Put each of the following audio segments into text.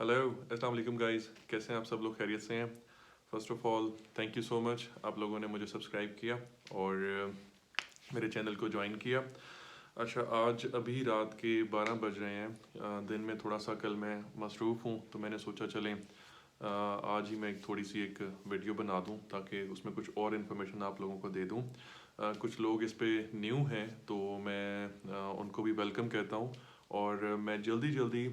Hello अस्सलाम वालेकुम guys, कैसे हैं आप सब लोग? खैरियत से हैं? First of all thank you so much, आप लोगों ने मुझे सब्सक्राइब किया और मेरे चैनल को ज्वाइन किया। अच्छा, आज अभी रात के 12 बज रहे हैं। दिन में थोड़ा सा कल मैं मसरूफ़ हूँ, तो मैंने सोचा चलें आज ही मैं थोड़ी सी एक वीडियो बना दूँ ताकि उसमें कुछ और इन्फॉर्मेशन आप लोगों को दे दूँ। कुछ लोग इस पे न्यू हैं, तो मैं उनको भी वेलकम कहता हूँ। और मैं जल्दी जल्दी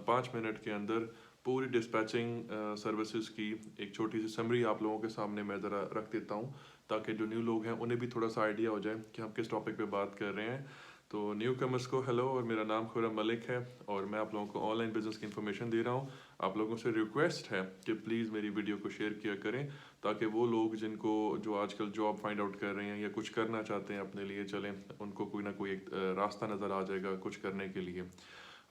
5 मिनट के अंदर पूरी डिस्पैचिंग सर्विसेज की एक छोटी सी समरी आप लोगों के सामने मैं ज़रा रख देता हूँ, ताकि जो न्यू लोग हैं उन्हें भी थोड़ा सा आइडिया हो जाए कि हम किस टॉपिक पे बात कर रहे हैं। तो न्यू कमर्स को हेलो, और मेरा नाम खुरम मलिक है और मैं आप लोगों को ऑनलाइन बिजनेस की इन्फॉर्मेशन दे रहा हूँ। आप लोगों से रिक्वेस्ट है कि प्लीज़ मेरी वीडियो को शेयर किया करें, ताकि वो लोग जिनको जो आजकल जॉब फाइंड आउट कर रहे हैं या कुछ करना चाहते हैं अपने लिए, चलें उनको कोई ना कोई एक रास्ता नज़र आ जाएगा कुछ करने के लिए।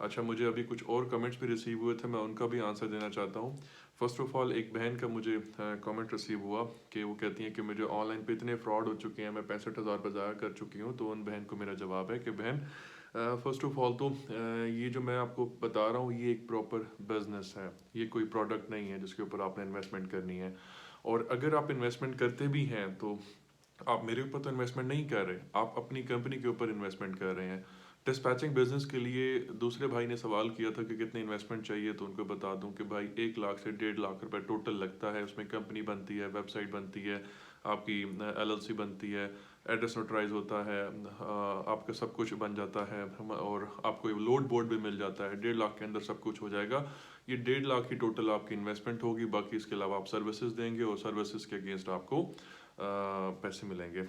अच्छा, मुझे अभी कुछ और कमेंट्स भी रिसीव हुए थे, मैं उनका भी आंसर देना चाहता हूँ। फ़र्स्ट ऑफ़ ऑल, एक बहन का मुझे कमेंट रिसीव हुआ कि वो कहती हैं कि मुझे ऑनलाइन पे इतने फ्रॉड हो चुके हैं, मैं 65,000 रुपये ज़ाया कर चुकी हूँ। तो उन बहन को मेरा जवाब है कि बहन, फ़र्स्ट ऑफ़ ऑल तो ये जो मैं आपको बता रहा हूँ ये एक प्रॉपर बिज़नेस है, ये कोई प्रोडक्ट नहीं है जिसके ऊपर आपने इन्वेस्टमेंट करनी है। और अगर आप इन्वेस्टमेंट करते भी हैं तो आप मेरे ऊपर तो इन्वेस्टमेंट नहीं कर रहे, आप अपनी कंपनी के ऊपर इन्वेस्टमेंट कर रहे हैं। डिस्पैचिंग बिजनेस के लिए दूसरे भाई ने सवाल किया था कि कितनी इन्वेस्टमेंट चाहिए, तो उनको बता दूं कि भाई 1 लाख से 1.5 लाख रुपए टोटल लगता है। उसमें कंपनी बनती है, वेबसाइट बनती है, आपकी एलएलसी बनती है, एड्रेस नोटराइज होता है, आपका सब कुछ बन जाता है, और आपको लोड बोर्ड भी मिल जाता है। 1.5 लाख के अंदर सब कुछ हो जाएगा। ये 1.5 लाख ही टोटल आपकी इन्वेस्टमेंट होगी, बाकी इसके अलावा आप सर्विसेज देंगे और सर्विसेज के अगेंस्ट आपको पैसे मिलेंगे।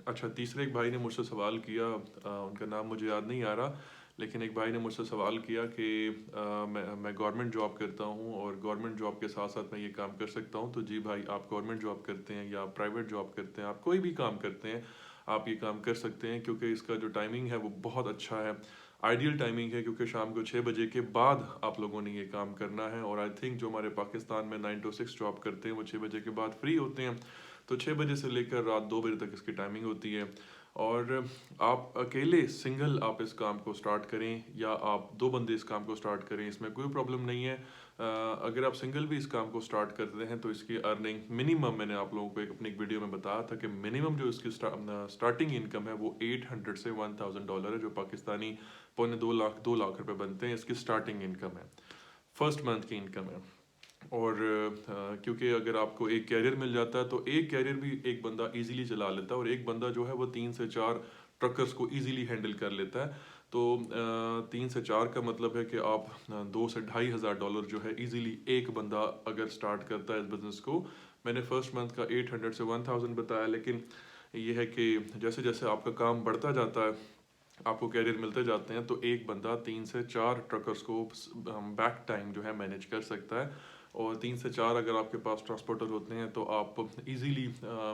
अच्छा, तीसरे एक भाई ने मुझसे सवाल किया, उनका नाम मुझे याद नहीं आ रहा, लेकिन एक भाई ने मुझसे सवाल किया कि मैं गवर्नमेंट जॉब करता हूँ और गवर्नमेंट जॉब के साथ साथ मैं ये काम कर सकता हूँ। तो जी भाई, आप गवर्नमेंट जॉब करते हैं या प्राइवेट जॉब करते हैं, आप कोई भी काम करते हैं, आप ये काम कर सकते हैं, क्योंकि इसका जो टाइमिंग है वो बहुत अच्छा है, आइडियल टाइमिंग है। क्योंकि शाम को 6 बजे के बाद आप लोगों ने ये काम करना है, और आई थिंक जो हमारे पाकिस्तान में 9 to 6 जॉब करते हैं वो 6 बजे के बाद फ्री होते हैं। तो 6 बजे से लेकर रात 2 बजे तक इसकी टाइमिंग होती है। और आप अकेले सिंगल आप इस काम को स्टार्ट करें या आप 2 बंदे इस काम को स्टार्ट करें, इसमें कोई प्रॉब्लम नहीं है। अगर आप सिंगल भी इस काम को स्टार्ट करते हैं तो इसकी अर्निंग मिनिमम, मैंने आप लोगों को अपनी एक वीडियो में बताया था कि मिनिमम जो इसकी स्टार्टिंग इनकम है वो 800 से $1,000 है, जो पाकिस्तानी 2.25 लाख रुपए बनते हैं। इसकी स्टार्टिंग इनकम है, फर्स्ट मंथ की इनकम है। और क्योंकि अगर आपको एक कैरियर मिल जाता है तो एक कैरियर भी एक बंदा इजीली चला लेता है, और एक बंदा जो है वो 3 से 4 ट्रकर्स को इजीली हैंडल कर लेता है। तो 3 से 4 का मतलब है कि आप 2 से $2,500 जो है इजीली एक बंदा अगर स्टार्ट करता है इस बिज़नेस को। मैंने फर्स्ट मंथ का 800 से 1,000 बताया, लेकिन ये है कि जैसे जैसे आपका काम बढ़ता जाता है, आपको कैरियर मिलते जाते हैं, तो एक बंदा 3 से 4 ट्रकर्स को बैक टाइम जो है मैनेज कर सकता है। और 3 से 4 अगर आपके पास ट्रांसपोर्टर होते हैं तो आप इजीली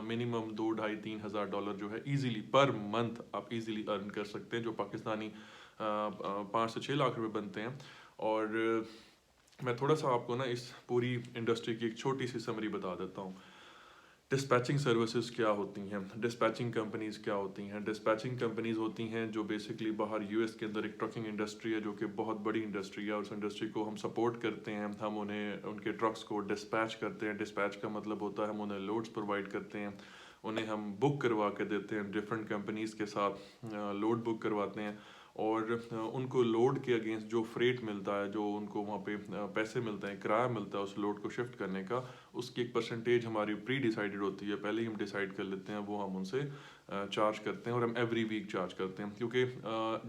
मिनिमम 2 ढाई 3 हज़ार डॉलर जो है इजीली पर मंथ आप इजीली अर्न कर सकते हैं, जो पाकिस्तानी 5 से 6 लाख रुपए बनते हैं। और मैं थोड़ा सा आपको ना इस पूरी इंडस्ट्री की एक छोटी सी समरी बता देता हूँ। डिस्पैचिंग सर्विसेज क्या होती हैं, डिस्पैचिंग कंपनीज क्या होती हैं? डिस्पैचिंग कंपनीज होती हैं जो बेसिकली बाहर यूएस के अंदर एक ट्रकिंग इंडस्ट्री है, जो कि बहुत बड़ी इंडस्ट्री है, और उस इंडस्ट्री को हम सपोर्ट करते हैं। हम उन्हें उनके ट्रक्स को डिस्पैच करते हैं। डिस्पैच का मतलब होता है हम उन्हें लोड्स प्रोवाइड करते हैं, उन्हें हम बुक करवा के देते हैं, डिफरेंट कंपनीज़ के साथ लोड बुक करवाते हैं। और उनको लोड के अगेंस्ट जो फ्रेट मिलता है, जो उनको वहाँ पे पैसे मिलते हैं, किराया मिलता है उस लोड को शिफ्ट करने का, उसकी एक परसेंटेज हमारी प्री डिसाइडेड होती है, पहले ही हम डिसाइड कर लेते हैं, वो हम उनसे चार्ज करते हैं। और हम एवरी वीक चार्ज करते हैं, क्योंकि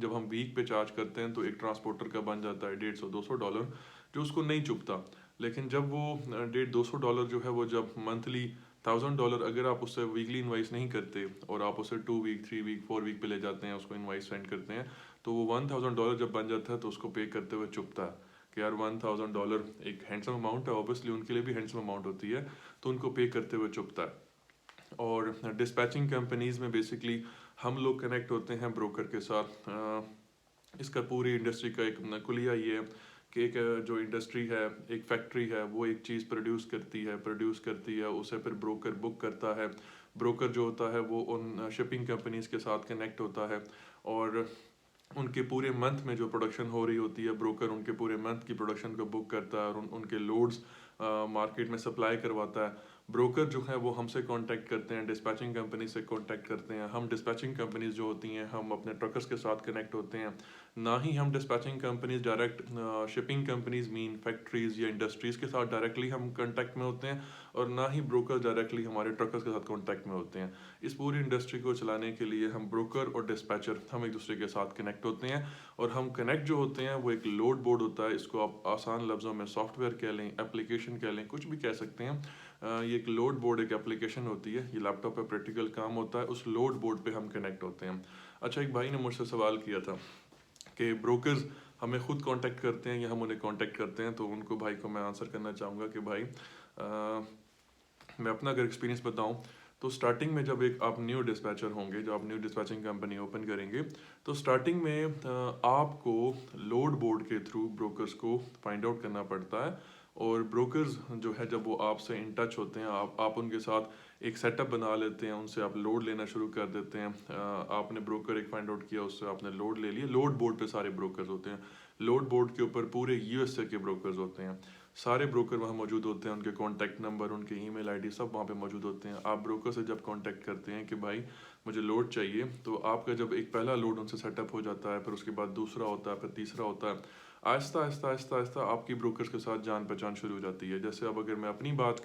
जब हम वीक पे चार्ज करते हैं तो एक ट्रांसपोर्टर का बन जाता है 150-200 डॉलर, जो उसको नहीं चुभता। लेकिन जब वो 150-200 डॉलर जो है वो जब मंथली $1,000, अगर आप उससे वीकली इन्वाइस नहीं करते और आप उसे 2 वीक 3 वीक 4 वीक पे ले जाते हैं, उसको इन्वाइस सेंड करते हैं, तो वो $1,000 जब बन जाता है तो उसको पे करते हुए चुभता है कि यार $1,000 एक हैंडसम अमाउंट है, ऑब्वियसली उनके लिए भी हैंडसम अमाउंट होती है, तो उनको पे करते हुए चुभता है। और डिस्पैचिंग कंपनीज में बेसिकली हम लोग कनेक्ट होते हैं ब्रोकर के साथ। इसका पूरी इंडस्ट्री का एक कुलिया ये है कि एक जो इंडस्ट्री है, एक फैक्ट्री है, वो एक चीज़ प्रोड्यूस करती है, उसे फिर ब्रोकर बुक करता है। ब्रोकर जो होता है वो उन शिपिंग कंपनीज के साथ कनेक्ट होता है, और उनके पूरे मंथ में जो प्रोडक्शन हो रही होती है, ब्रोकर उनके पूरे मंथ की प्रोडक्शन को बुक करता है और उनके लोड्स मार्केट में सप्लाई करवाता है। ब्रोकर जो है वो हमसे कांटेक्ट करते हैं, डिस्पैचिंग कंपनी से कांटेक्ट करते हैं। हम डिस्पैचिंग कंपनीज जो होती हैं हम अपने ट्रकर्स के साथ कनेक्ट होते हैं। ना ही हम dispatching companies direct shipping companies mean factories या इंडस्ट्रीज़ के साथ डायरेक्टली हम कांटेक्ट में होते हैं, और ना ही ब्रोकर डायरेक्टली हमारे ट्रकर्स के साथ कांटेक्ट में होते हैं। इस पूरी इंडस्ट्री को चलाने के लिए हम ब्रोकर और डिस्पैचर हम एक दूसरे के साथ कनेक्ट होते हैं। और हम कनेक्ट जो होते हैं वो एक लोड बोर्ड होता है, इसको आप आसान लफ्ज़ों में सॉफ्टवेयर कह लें, एप्लीकेशन कह लें, कुछ भी कह सकते हैं। ये एक लोड बोर्ड एक एप्लीकेशन होती है, ये लैपटॉप पे प्रैक्टिकल काम होता है, उस लोड बोर्ड पे हम कनेक्ट होते हैं। अच्छा, एक भाई ने मुझसे सवाल किया था कि ब्रोकर्स हमें खुद कांटेक्ट करते हैं या हम उन्हें कांटेक्ट करते हैं, तो उनको भाई को मैं आंसर करना चाहूँगा कि भाई मैं अपना अगर एक्सपीरियंस बताऊँ तो स्टार्टिंग में जब एक आप न्यू डिस्पैचर होंगे, जब आप न्यू डिस्पैचिंग कंपनी ओपन करेंगे, तो स्टार्टिंग में आपको लोड बोर्ड के थ्रू ब्रोकर्स को फाइंड आउट करना पड़ता है। और ब्रोकर्स जो है जब वो आपसे इन टच होते हैं, आप उनके साथ एक सेटअप बना लेते हैं, उनसे आप लोड लेना शुरू कर देते हैं। आपने ब्रोकर एक फाइंड आउट किया, उससे आपने लोड ले लिया। लोड बोर्ड पे सारे ब्रोकर्स होते हैं, लोड बोर्ड के ऊपर पूरे यूएसए के ब्रोकर्स होते हैं, सारे ब्रोकर वहाँ मौजूद होते हैं, उनके कॉन्टैक्ट नंबर, उनके ईमेल आईडी सब वहाँ पे मौजूद होते हैं। आप ब्रोकर से जब कांटेक्ट करते हैं कि भाई मुझे लोड चाहिए, तो आपका जब एक पहला लोड उनसे सेटअप हो जाता है, फिर उसके बाद दूसरा होता है, फिर तीसरा होता है। आहिस्ता आहिस्ता आहिस्ता आहिस्ता आपकी ब्रोकर्स के साथ जान पहचान शुरू हो जाती है। जैसे अब अगर मैं अपनी बात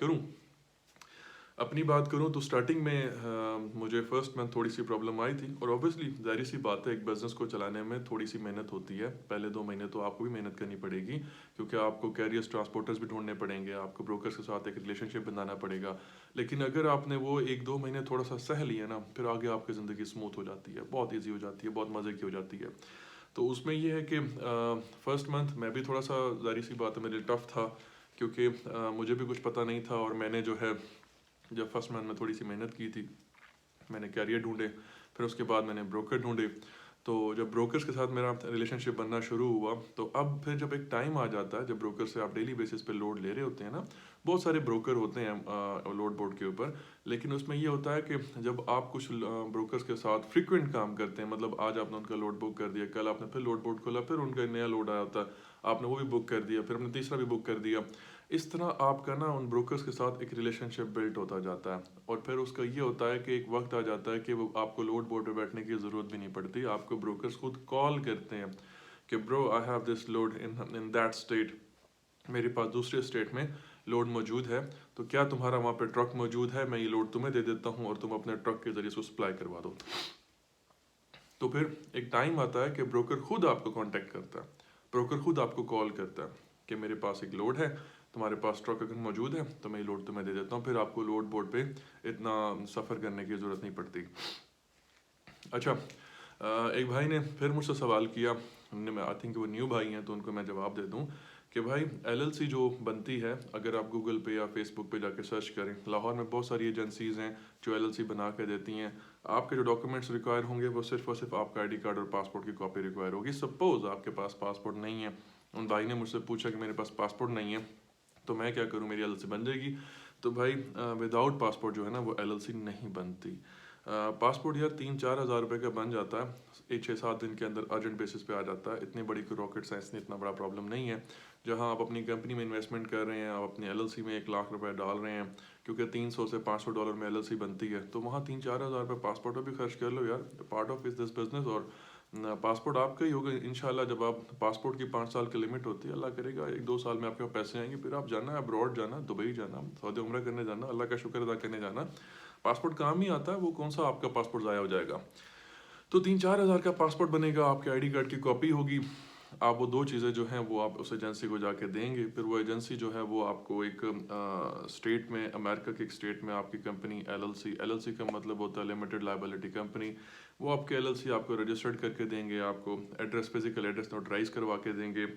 करूं तो स्टार्टिंग में मुझे फर्स्ट मंथ थोड़ी सी प्रॉब्लम आई थी, और ऑब्वियसली जाहिर सी बात है एक बिज़नेस को चलाने में थोड़ी सी मेहनत होती है। पहले 2 महीने तो आपको भी मेहनत करनी पड़ेगी, क्योंकि आपको कैरियर्स ट्रांसपोर्टर्स भी ढूंढने पड़ेंगे, आपको ब्रोकर्स के साथ एक रिलेशनशिप बनाना पड़ेगा। लेकिन अगर आपने वो 1-2 महीने थोड़ा सा सह लिया ना, फिर आगे आपकी ज़िंदगी स्मूथ हो जाती है, बहुत ईजी हो जाती है, बहुत मज़े की हो जाती है। तो उसमें ये है कि फर्स्ट मंथ मैं भी थोड़ा सा, जाहिर सी बात है, मेरे लिए टफ था, क्योंकि मुझे भी कुछ पता नहीं था। और मैंने जो है जब फर्स्ट मंथ में थोड़ी सी मेहनत की थी, मैंने कैरियर ढूंढे, फिर उसके बाद मैंने ब्रोकर ढूंढे। तो जब ब्रोकर्स के साथ मेरा रिलेशनशिप बनना शुरू हुआ, तो अब फिर जब एक टाइम आ जाता है जब ब्रोकर से आप डेली बेसिस पे लोड ले रहे होते हैं ना, बहुत सारे ब्रोकर होते हैं लोड बोर्ड के ऊपर। लेकिन उसमें ये होता है कि जब आप कुछ ब्रोकर्स के साथ फ्रिक्वेंट काम करते हैं, मतलब आज आपने उनका लोड बुक कर दिया, कल आपने फिर लोड बोर्ड खोला, फिर उनका नया लोड आया होता है, आपने वो भी बुक कर दिया, फिर आपने तीसरा भी बुक कर दिया। इस तरह आपका ना उन ब्रोकर्स के साथ एक रिलेशनशिप बिल्ट होता जाता है। और फिर उसका ये होता है कि एक वक्त आ जाता है कि वो आपको लोड बोर्ड पे बैठने की ज़रूरत भी नहीं पड़ती, आपको ब्रोकर्स खुद कॉल करते हैं कि bro I have this load in that state, मेरे पास दूसरे स्टेट में लोड मौजूद है, तो क्या तुम्हारा वहाँ पे ट्रक मौजूद है? मैं ये लोड तुम्हें दे देता हूँ और तुम अपने ट्रक के ज़रिए से सप्लाई करवा दो। तो फिर एक टाइम आता है कि ब्रोकर खुद आपको कांटेक्ट करता है, ब्रोकर खुद आपको कॉल करता है कि मेरे पास एक लोड है, तुम्हारे पास ट्रक अगर मौजूद है तो मैं ये लोड तुम्हें दे देता हूँ। फिर आपको लोड बोर्ड पे इतना सफ़र करने की ज़रूरत नहीं पड़ती। अच्छा, एक भाई ने फिर मुझसे सवाल किया, आई थिंक वो न्यू भाई हैं, तो उनको मैं जवाब दे दूँ कि भाई एलएलसी जो बनती है, अगर आप गूगल पे या फेसबुक पे जाके सर्च करें, लाहौर में बहुत सारी एजेंसीज़ हैं जो एलएलसी बना के देती हैं। आपके जो डॉक्यूमेंट्स रिक्वायर होंगे वो सिर्फ और सिर्फ आपका आईडी कार्ड और पासपोर्ट की कॉपी रिक्वायर होगी। सपोज़ आपके पास पासपोर्ट नहीं है, उन भाई ने मुझसे पूछा कि मेरे पास पासपोर्ट नहीं है तो मैं क्या करूँ, मेरी एलएलसी बन जाएगी? तो भाई विदाउट पासपोर्ट जो है ना वो एलएलसी नहीं बनती। पासपोर्ट यार 3-4 हज़ार रुपये का बन जाता है, 6-7 दिन के अंदर अर्जेंट बेसिस पे आ जाता है। इतनी बड़ी कोई रॉकेट साइंस नहीं, इतना बड़ा प्रॉब्लम नहीं है। जहाँ आप अपनी कंपनी में इन्वेस्टमेंट कर रहे हैं, आप अपनी एलएलसी में 1 लाख रुपए डाल रहे हैं, क्योंकि 300 से $500 में एलएलसी बनती है, तो वहाँ 3-4 हज़ार रुपये पासपोर्ट पर भी खर्च कर लो यार, पार्ट ऑफ इस दिस बिजनेस। और पासपोर्ट आपका ही होगा इंशाल्लाह। जब आप पासपोर्ट की 5 साल की लिमिट होती है, अल्लाह करेगा 1-2 साल में आपके पास पैसे आएंगे, फिर आप जाना अब्रॉड, जाना दुबई, जाना सऊदी उम्रा करने जाना, अल्लाह का शुक्र अदा करने जाना। पासपोर्ट काम ही आता है, वो कौन सा आपका पासपोर्ट ज़ाया हो जाएगा। तो 3-4 हज़ार का पासपोर्ट बनेगा, आपके आईडी कार्ड की कॉपी होगी, आप वो 2 चीज़ें जो हैं वो आप उस एजेंसी को जाके देंगे। फिर वो एजेंसी जो है वो आपको एक स्टेट में, अमेरिका के एक स्टेट में आपकी कंपनी एलएलसी का मतलब होता है लिमिटेड लायबिलिटी कंपनी, वो आपके एलएलसी आपको रजिस्टर्ड करके देंगे, आपको एड्रेस, फिजिकल एड्रेस नोटराइज करवा के देंगे,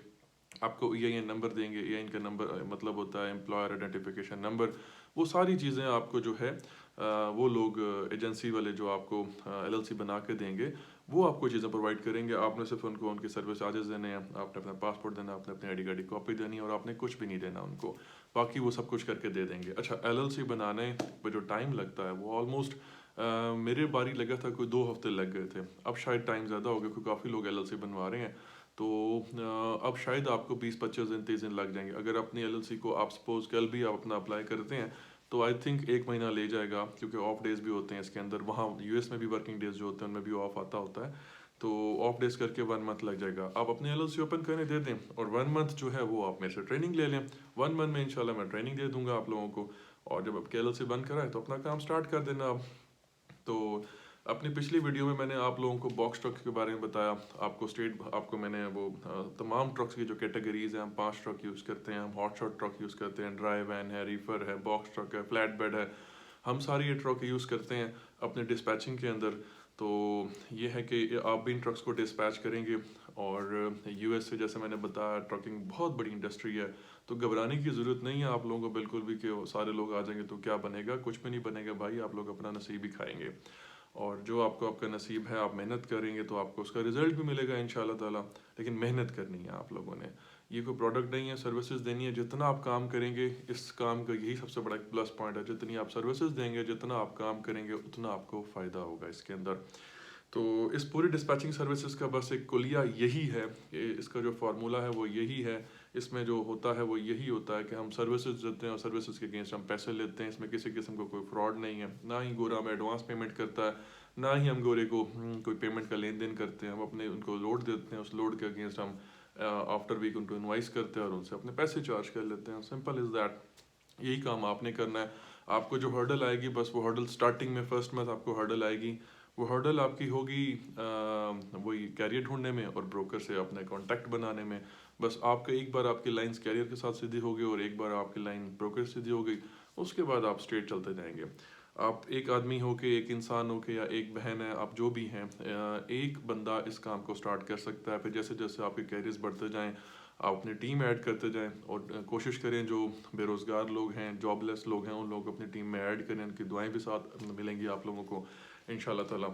आपको EIN नंबर देंगे। EIN का नंबर मतलब होता है एम्प्लॉयर आइडेंटिफिकेशन नंबर। वो सारी चीज़ें आपको जो है वो लोग एजेंसी वाले जो आपको LLC बना के देंगे, वो आपको चीज़ें प्रोवाइड करेंगे। आपने सिर्फ उनको उनके सर्विस चार्जेस देने हैं, आपने अपना पासपोर्ट देना, आपने अपनी आईडी कार्ड की कॉपी देनी है, और आपने कुछ भी नहीं देना उनको, बाकी वो सब कुछ करके दे देंगे। अच्छा, LLC बनाने पर जो टाइम लगता है वो ऑलमोस्ट मेरे बारी लगा था कोई 2 हफ्ते लग गए थे। अब शायद टाइम ज़्यादा हो गया क्योंकि काफ़ी लोग LLC बनवा रहे हैं। तो अब शायद आपको 20-25 दिन 30 दिन लग जाएंगे। अगर अपनी LLC को आप सपोज कल भी आप अपना अप्लाई करते हैं तो आई थिंक 1 महीना ले जाएगा, क्योंकि ऑफ डेज भी होते हैं इसके अंदर। वहाँ US में भी वर्किंग डेज जो होते हैं उनमें भी ऑफ आता होता है, तो ऑफ डेज करके 1 मंथ लग जाएगा। आप अपनी LLC ओपन करने दे दें और 1 मंथ जो है वो आप मेरे से ट्रेनिंग ले लें। 1 मंथ में इंशाल्लाह मैं ट्रेनिंग दे दूंगा आप लोगों को, और जब आपकी LLC बंद कराए तो अपना काम स्टार्ट कर देना आप। तो अपनी पिछली वीडियो में मैंने आप लोगों को बॉक्स ट्रक के बारे में बताया। आपको मैंने वो तमाम ट्रक्स की जो कैटेगरीज हैं, हम 5 ट्रक यूज़ करते हैं। हम हॉट शॉट ट्रक यूज़ करते हैं, ड्राई वैन है, रीफर है, बॉक्स ट्रक है, फ्लैट बेड है। हम सारी ये ट्रक यूज़ करते हैं अपने डिस्पैचिंग के अंदर। तो ये है कि आप भी इन ट्रक्स को डिस्पैच करेंगे। और US से जैसे मैंने बताया, ट्रकिंग बहुत बड़ी इंडस्ट्री है, तो घबराने की ज़रूरत नहीं है आप लोगों को बिल्कुल भी कि सारे लोग आ जाएंगे तो क्या बनेगा। कुछ भी नहीं बनेगा भाई, आप लोग अपना नसीब ही खाएंगे। और जो आपका नसीब है, आप मेहनत करेंगे तो आपको उसका रिजल्ट भी मिलेगा इंशाल्लाह ताला। लेकिन मेहनत करनी है आप लोगों ने। ये कोई प्रोडक्ट नहीं है, सर्विसेज देनी है। जितना आप काम करेंगे, इस काम का यही सबसे बड़ा प्लस पॉइंट है, जितनी आप सर्विसेज देंगे, जितना आप काम करेंगे, उतना आपको फ़ायदा होगा इसके अंदर। तो इस पूरी डिस्पैचिंग सर्विसेज का बस एक कुलिया यही है कि इसका जो फार्मूला है वो यही है। इसमें जो होता है वो यही होता है कि हम सर्विसेज देते हैं और सर्विसेज के अगेंस्ट हम पैसे लेते हैं। इसमें किसी किस्म का कोई फ्रॉड नहीं है। ना ही गोरा हमें एडवांस पेमेंट करता है, ना ही हम गोरे को कोई पेमेंट का लेन देन करते हैं। हम अपने उनको लोड देते हैं, उस लोड के अगेंस्ट हम आफ्टर वीक उनको इन्वाइस करते हैं और उनसे अपने पैसे चार्ज कर लेते हैं। Simple is that. यही काम आपने करना है। आपको जो हर्डल आएगी, बस वो हर्डल स्टार्टिंग में फर्स्ट मंथ आपको हर्डल आएगी। वो हर्डल आपकी होगी वही कैरियर ढूंढने में और ब्रोकर से अपने कॉन्टैक्ट बनाने में। बस आपका एक बार आपकी लाइंस कैरियर के साथ सीधी हो गई और एक बार आपकी लाइन ब्रोकर से सीधी हो गई, उसके बाद आप स्ट्रेट चलते जाएंगे। आप एक आदमी हो के, एक इंसान हो के, या एक बहन है, आप जो भी हैं, एक बंदा इस काम को स्टार्ट कर सकता है। फिर जैसे जैसे आपके कैरियर्स बढ़ते जाएं, आप अपनी टीम ऐड करते जाएं और कोशिश करें जो बेरोज़गार लोग हैं, जॉबलेस लोग हैं, उन लोग अपनी टीम में ऐड करें। उनकी दुआएं भी साथ मिलेंगी आप लोगों को इंशाल्लाह ताला,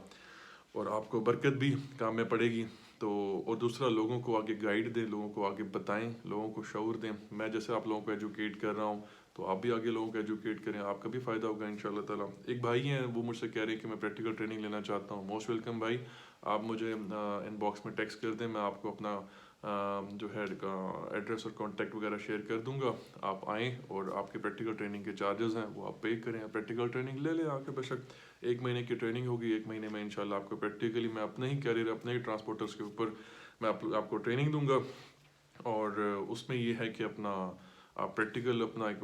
और आपको बरकत भी काम में पड़ेगी। तो और दूसरा, लोगों को आगे गाइड दें, लोगों को आगे बताएं, लोगों को शऊर दें। मैं जैसे आप लोगों को एजुकेट कर रहा हूँ तो आप भी आगे लोगों को एजुकेट करें, आपका भी फ़ायदा होगा इंशाल्लाह ताला। एक भाई हैं, वो मुझसे कह रहे हैं कि मैं प्रैक्टिकल ट्रेनिंग लेना चाहता हूँ। मोस्ट वेलकम भाई। आप मुझे इनबॉक्स में टेक्स्ट कर दें, मैं आपको अपना जो है एड्रेस और कॉन्टैक्ट वगैरह शेयर कर दूंगा। आप आएँ और आपके प्रैक्टिकल ट्रेनिंग के चार्जेस हैं वो आप पे करें। प्रैक्टिकल ट्रेनिंग ले लें आके बेशक। 1 महीने की ट्रेनिंग होगी, 1 महीने में इंशाल्लाह आपको प्रैक्टिकली मैं अपने ही कैरियर, अपने ही ट्रांसपोर्टर्स के ऊपर मैं आपको ट्रेनिंग दूंगा। और उसमें ये है कि अपना आप प्रैक्टिकल अपना एक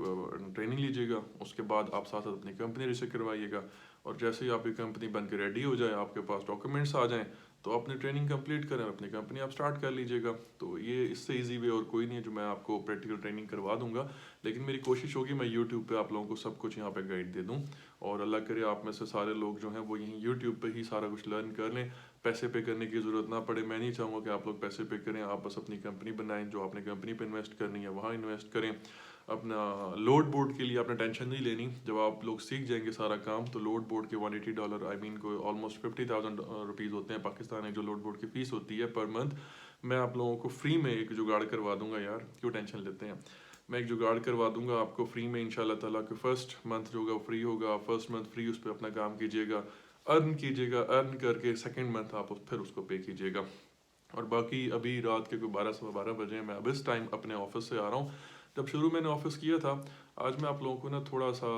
ट्रेनिंग लीजिएगा, उसके बाद आप साथ साथ अपनी कंपनी रजिस्टर करवाइएगा। और जैसे ही आपकी कंपनी बन के रेडी हो जाए, आपके पास डॉक्यूमेंट्स आ जाएं, तो अपनी ट्रेनिंग कंप्लीट करें, अपनी कंपनी आप स्टार्ट कर लीजिएगा। तो ये इससे इजी वे और कोई नहीं है जो मैं आपको प्रैक्टिकल ट्रेनिंग करवा दूंगा। लेकिन मेरी कोशिश होगी मैं यूट्यूब पे आप लोगों को सब कुछ यहाँ पे गाइड दे दूँ। और अल्लाह करे आप में से सारे लोग जो हैं वो यहीं यूट्यूब पे ही सारा कुछ लर्न कर लें, पैसे पे करने की ज़रूरत ना पड़े। मैं नहीं चाहूँगा कि आप लोग पैसे पे करें, आप बस अपनी कंपनी बनाएं, जो आपने कंपनी पे इन्वेस्ट करनी है वहाँ इन्वेस्ट करें। अपना लोड बोर्ड के लिए आपने टेंशन नहीं लेनी। जब आप लोग सीख जाएंगे सारा काम, तो लोड बोर्ड के $180 आई मीन कोई ऑलमोस्ट 50,000 रुपीज़ होते हैं पाकिस्तान में, जो लोड बोर्ड की फ़ीस होती है पर मंथ। मैं आप लोगों को फ्री में एक जुगाड़ करवा दूंगा यार, क्यों टेंशन लेते हैं। मैं एक जुगाड़ करवा दूंगा आपको फ्री में इंशाल्लाह ताला। कि फर्स्ट मंथ जो होगा फ्री होगा, फर्स्ट मंथ फ्री, उस पर अपना काम कीजिएगा, अर्न कीजिएगा, अर्न करके सेकेंड मंथ आप फिर उसको पे कीजिएगा। और बाकी अभी रात के कोई 12 सवा 12 बजे मैं अब इस टाइम अपने ऑफिस से आ रहा हूँ। जब शुरू मैंने ऑफिस किया था, आज मैं आप लोगों को ना थोड़ा सा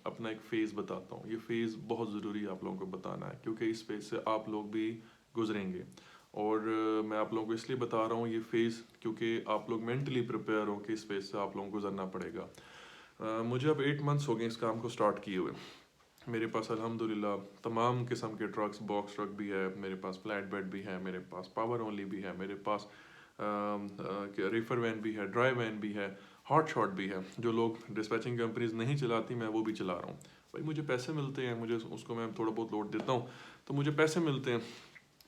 अपना एक फ़ेज़ बताता हूँ। ये फ़ेज़ बहुत ज़रूरी है आप लोगों को बताना है, क्योंकि इस फेज़ से आप लोग भी गुजरेंगे। और मैं आप लोगों को इसलिए बता रहा हूँ ये फ़ेज़, क्योंकि आप लोग मेंटली प्रिपेयर हो कि इस फेज़ से आप लोगों को गुजरना पड़ेगा। मुझे अब 8 मंथ्स हो गए इस काम को स्टार्ट किए हुए। मेरे पास अल्हम्दुलिल्लाह तमाम किस्म के ट्रक्स, बॉक्स ट्रक भी है मेरे पास, फ्लैट बेड भी है मेरे पास, पावर ओनली भी है मेरे पास, रिफर वैन भी है, ड्राई वैन भी है, हॉट शॉट भी है। जो लोग डिस्पैचिंग कंपनीज नहीं चलाती, मैं वो भी चला रहा हूँ। भाई मुझे पैसे मिलते हैं, मुझे उसको मैं थोड़ा बहुत लोड देता हूँ, तो मुझे पैसे मिलते हैं।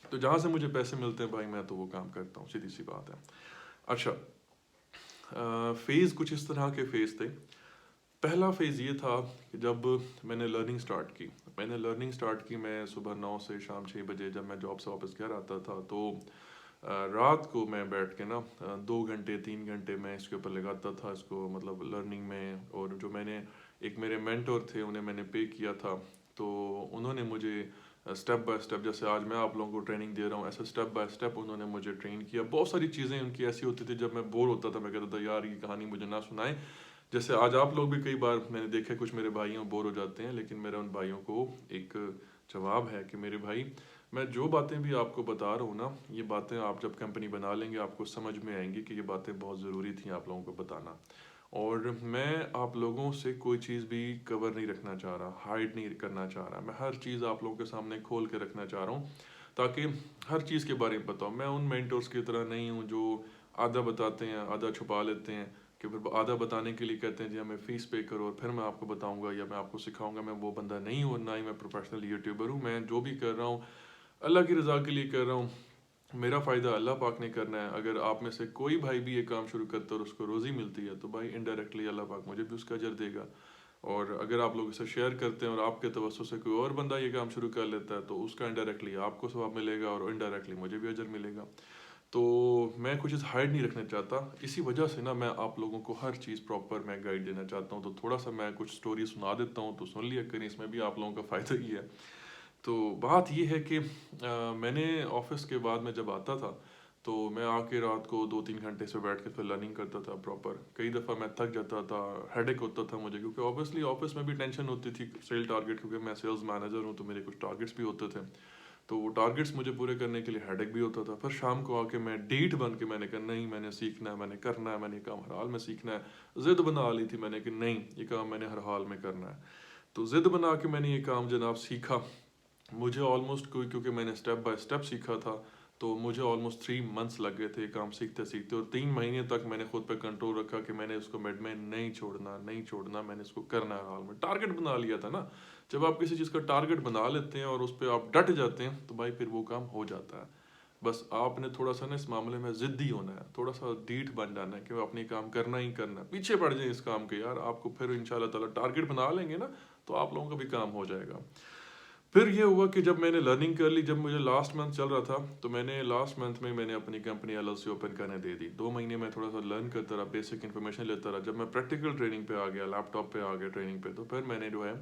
तो जहाँ से मुझे पैसे मिलते हैं भाई, मैं तो वो काम करता हूँ, सीधी सी बात है। अच्छा, फेज़ कुछ इस तरह के फेज़ थे। पहला फेज़ ये था कि जब मैंने लर्निंग स्टार्ट की। मैं सुबह 9 से शाम 6 बजे जब मैं जॉब से वापस घर आता था, तो रात को मैं बैठ के ना 2 घंटे 3 घंटे मैं इसके ऊपर लगाता था, इसको मतलब लर्निंग में। और जो मैंने एक मेरे मेंटोर थे, उन्हें मैंने पे किया था तो उन्होंने मुझे स्टेप बाय स्टेप, जैसे आज मैं आप लोगों को ट्रेनिंग दे रहा हूँ, ऐसे स्टेप बाय स्टेप उन्होंने मुझे ट्रेन किया। बहुत सारी चीज़ें उनकी ऐसी होती थी, जब मैं बोर होता था मैं कहता था यार ये कहानी मुझे ना सुनाए। जैसे आज आप लोग भी कई बार मैंने देखा कुछ मेरे भाइयों बोर हो जाते हैं, लेकिन मेरा उन भाइयों को एक जवाब है कि मेरे भाई, मैं जो बातें भी आपको बता रहा हूँ ना, ये बातें आप जब कंपनी बना लेंगे आपको समझ में आएंगी कि ये बातें बहुत ज़रूरी थी आप लोगों को बताना। और मैं आप लोगों से कोई चीज़ भी कवर नहीं रखना चाह रहा, हाइड नहीं करना चाह रहा, मैं हर चीज़ आप लोगों के सामने खोल के रखना चाह रहा हूँ, ताकि हर चीज़ के बारे में बताऊँ। मैं उन मेंटर्स की तरह नहीं हूँ जो आधा बताते हैं आधा छुपा लेते हैं, कि फिर आधा बताने के लिए कहते हैं जी हमें फ़ीस पे करो और फिर मैं आपको बताऊंगा या मैं आपको सिखाऊंगा। मैं वो बंदा नहीं हूँ, ना ही मैं प्रोफेशनल यूट्यूबर हूँ। मैं जो भी कर रहा हूँ अल्लाह की रज़ा के लिए कर रहा हूँ, मेरा फ़ायदा अल्लाह पाक ने करना है। अगर आप में से कोई भाई भी ये काम शुरू करता है और उसको रोज़ी मिलती है, तो भाई इनडायरेक्टली अल्लाह पाक मुझे भी उसका अजर देगा। और अगर आप लोग इसे शेयर करते हैं और आपके तवज्जो से कोई और बंदा ये काम शुरू कर लेता है, तो उसका इनडायरेक्टली आपको सवाब मिलेगा और इनडायरेक्टली मुझे भी अजर मिलेगा। तो मैं कुछ हाइड नहीं रखना चाहता, इसी वजह से ना मैं आप लोगों को हर चीज़ प्रॉपर मैं गाइड देना चाहता हूँ। तो थोड़ा सा मैं कुछ स्टोरी सुना देता हूँ, तो सुन लिया करें, इसमें भी आप लोगों का फ़ायदा ही है। तो बात ये है कि मैंने ऑफिस के बाद में जब आता था, तो मैं आके रात को 2-3 घंटे से बैठ के फिर लर्निंग करता था प्रॉपर। कई दफ़ा मैं थक जाता था, हेडेक होता था मुझे, क्योंकि ऑब्वियसली ऑफिस में भी टेंशन होती थी सेल टारगेट, क्योंकि मैं सेल्स मैनेजर हूँ तो मेरे कुछ टारगेट्स भी होते थे। तो वो टारगेट्स मुझे पूरे करने के लिए हेडेक भी होता था। फिर शाम को आके मैं डीठ बन के मैंने कहा नहीं, मैंने सीखना है, मैंने करना है, मैंने ये काम हर हाल में सीखना है। ज़िद बना ली थी मैंने कि नहीं, ये काम मैंने हर हाल में करना है। तो ज़िद बना के मैंने ये काम जनाब सीखा। मुझे ऑलमोस्ट कोई, क्योंकि मैंने स्टेप बाय स्टेप सीखा था, तो मुझे ऑलमोस्ट 3 मंथ्स लग गए थे काम सीखते सीखते। और 3 महीने तक मैंने खुद पे कंट्रोल रखा कि मैंने इसको मिड में नहीं छोड़ना, नहीं छोड़ना, मैंने इसको करना है हाल में। टारगेट बना लिया था ना, जब आप किसी चीज़ का टारगेट बना लेते हैं और उस पर आप डट जाते हैं, तो भाई फिर वो काम हो जाता है। बस आपने थोड़ा सा ना इस मामले में ज़िद्दी होना है, थोड़ा सा ढीठ बन जाना है कि अपने काम करना ही करना है। पीछे पड़ जाए इस काम के यार, आपको फिर इंशाल्लाह ताला टारगेट बना लेंगे ना, तो आप लोगों का भी काम हो जाएगा। फिर ये हुआ कि जब मैंने लर्निंग कर ली, जब मुझे लास्ट मंथ चल रहा था, तो मैंने लास्ट मंथ में मैंने अपनी कंपनी एलएलसी ओपन करने दे दी। 2 महीने मैं थोड़ा सा लर्न करता रहा, बेसिक इन्फॉर्मेशन लेता रहा। जब मैं प्रैक्टिकल ट्रेनिंग पे आ गया, लैपटॉप पे आ गया ट्रेनिंग पे, तो फिर मैंने जो है